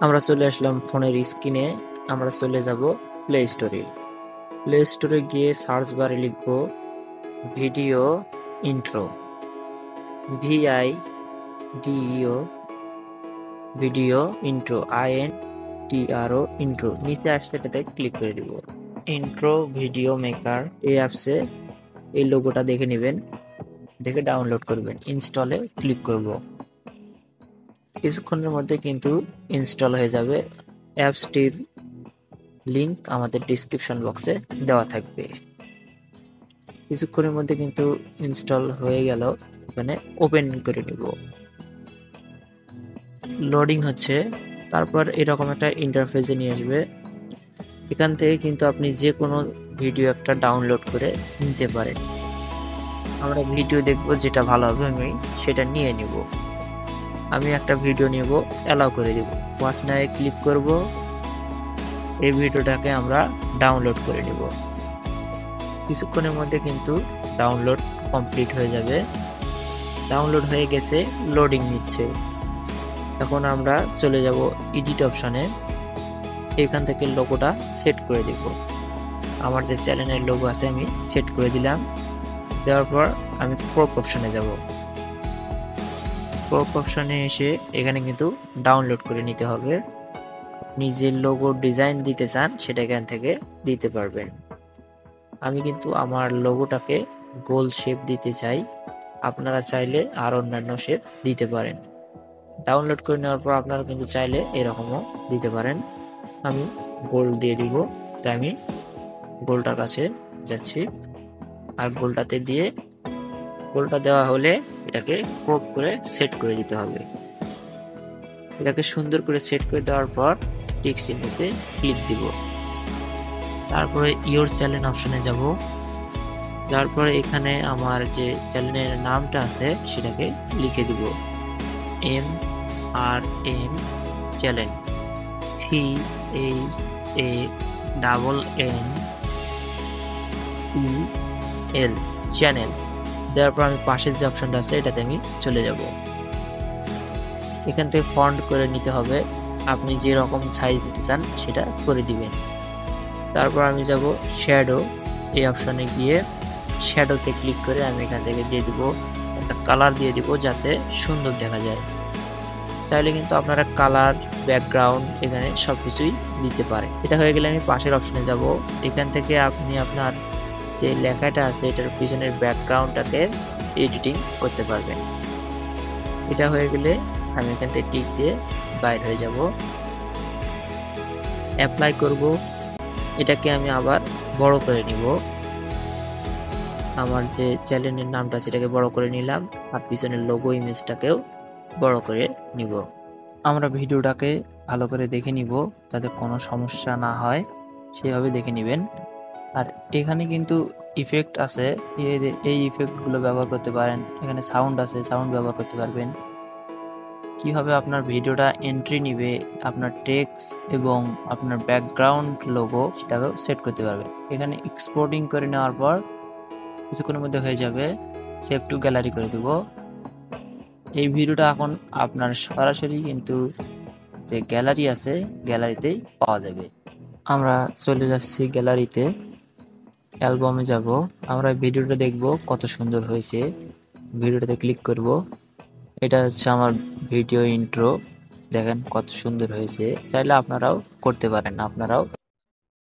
আমরা চলে আসলাম ফোনের স্ক্রিনে। আমরা চলে যাব প্লে স্টোরে। প্লে স্টোরে গিয়ে সার্চ বারে লিখব video intro, VIDEO, video intro, INTRO, intro. নিচে আসছে, এটাতে ক্লিক করে দিব। ইন্ট্রো ভিডিও মেকার এই অ্যাপসে এই লোগোটা দেখে নেবেন, দেখে ডাউনলোড করবেন। ইনস্টলে ক্লিক করব। কিছুক্ষণের মধ্যে কিন্তু ইনস্টল হয়ে যাবে। অ্যাপসটির লিংক আমাদের ডিসক্রিপশন বক্সে দেওয়া থাকবে। কিছুক্ষণের মধ্যে কিন্তু ইনস্টল হয়ে গেল। এখানে ওপেন করে নিব। লোডিং হচ্ছে, তারপর এরকম একটা ইন্টারফেসে নিয়ে আসবে। এখান থেকে কিন্তু আপনি যে কোনো ভিডিও একটা ডাউনলোড করে নিতে পারেন। আমরা ভিডিও দেখব, যেটা ভালো হবে আমি সেটা নিয়ে নিব। আমি একটা ভিডিও নিব, অ্যালাউ করে দিব। ওয়াচ নাও ক্লিক করব। এই ভিডিওটাকে আমরা ডাউনলোড করে নিব। কিছুক্ষণের মধ্যে কিন্তু ডাউনলোড কমপ্লিট হয়ে যাবে। ডাউনলোড হয়ে গেছে, লোডিং নিচ্ছে। এখন আমরা চলে যাব এডিট অপশনে। এখান থেকে লোগোটা সেট করে দেব। আমার যে চ্যানেলের লোগো আছে আমি সেট করে দিলাম। দেওয়ার পর আমি ক্রপ অপশনে যাব। ক্রপ অপশনে এসে এখানে কিন্তু ডাউনলোড করে নিতে হবে। নিজের লোগো ডিজাইন দিতে চান সেটা এখান থেকে দিতে পারবেন। আমি কিন্তু আমার লোগোটাকে গোল শেপ দিতে চাই, আপনারা চাইলে আর অন্যান্য শেপ দিতে পারেন। ডাউনলোড করে নেওয়ার পর আপনারা কিন্তু চাইলে এরকমও দিতে পারেন। আমি গোল দিয়ে দিব, তাই আমি গোলটার কাছে যাচ্ছি। আর গোলটাতে দিয়ে, গোলটা দেওয়া হলে এটাকে ক্রপ করে সেট করে দিতে হবে। এটাকে সুন্দর করে সেট করে দেওয়ার পর টিক চিহ্নতে ক্লিক দিব। তারপরে ইওর চ্যানেল অপশনে যাব। তারপরে এখানে আমার যে চ্যানেলের নামটা আছে সেটাকে লিখে দিব। MRM channel, CHANNEL channel. দেওয়ার পর আমি পাশের যে অপশনটা আছে এটাতে আমি চলে যাব। এখান থেকে ফন্ট করে নিতে হবে, আপনি যে রকম সাইজ দিতে চান সেটা করে দিবেন। তারপর আমি যাব শ্যাডো, এই অপশনে গিয়ে শ্যাডোতে ক্লিক করে আমি এখান থেকে দিয়ে দিব একটা কালার দিয়ে দিব, যাতে সুন্দর দেখা যায়। চাইলে কিন্তু আপনারা কালার, ব্যাকগ্রাউন্ড এখানে সবকিছুই দিতে পারে। এটা হয়ে গেলে আমি পাশের অপশনে যাব। এখান থেকে আপনি আপনার যে লেখাটা আছে এটার পিছনের ব্যাকগ্রাউন্ডটাকে এডিটিং করতে পারবেন। এটা হয়ে গেলে আমি এখান থেকে টিক দিয়ে বাইর হয়ে যাব। অ্যাপ্লাই করব। এটাকে আমি আবার বড় করে নিব। আমার যে চ্যানেলের নামটা সেটাকে বড় করে নিলাম, আর পিছনের লোগো ইমেজটাকেও বড় করে নিব। আমরা ভিডিওটাকে ভালো করে দেখে নিব, যাতে কোনো সমস্যা না হয় সেভাবে দেখে নেবেন। আর এখানে কিন্তু ইফেক্ট আছে, এই ইফেক্টগুলো ব্যবহার করতে পারেন। এখানে সাউন্ড আছে, সাউন্ড ব্যবহার করতে পারবেন। কিভাবে আপনার ভিডিওটা এন্ট্রি নিবে, আপনার টেক্সট এবং আপনার ব্যাকগ্রাউন্ড লোগো সেটাকেও সেট করতে পারবেন। এখানে এক্সপোর্টিং করে নেওয়ার পর কিছুক্ষণের মধ্যে হয়ে যাবে। সেভ টু গ্যালারি করে দেব। এই ভিডিওটা এখন আপনার সরাসরি কিন্তু যে গ্যালারি আছে গ্যালারিতেই পাওয়া যাবে। আমরা চলে যাচ্ছি গ্যালারিতে, অ্যালবামে যাব। আমরা ভিডিওটা দেখব কত সুন্দর হয়েছে। ভিডিওটাতে ক্লিক করব। এটা হচ্ছে আমার ভিডিও ইন্ট্রো, দেখেন কত সুন্দর হয়েছে। চাইলে আপনারাও করতে পারেন, আপনারাও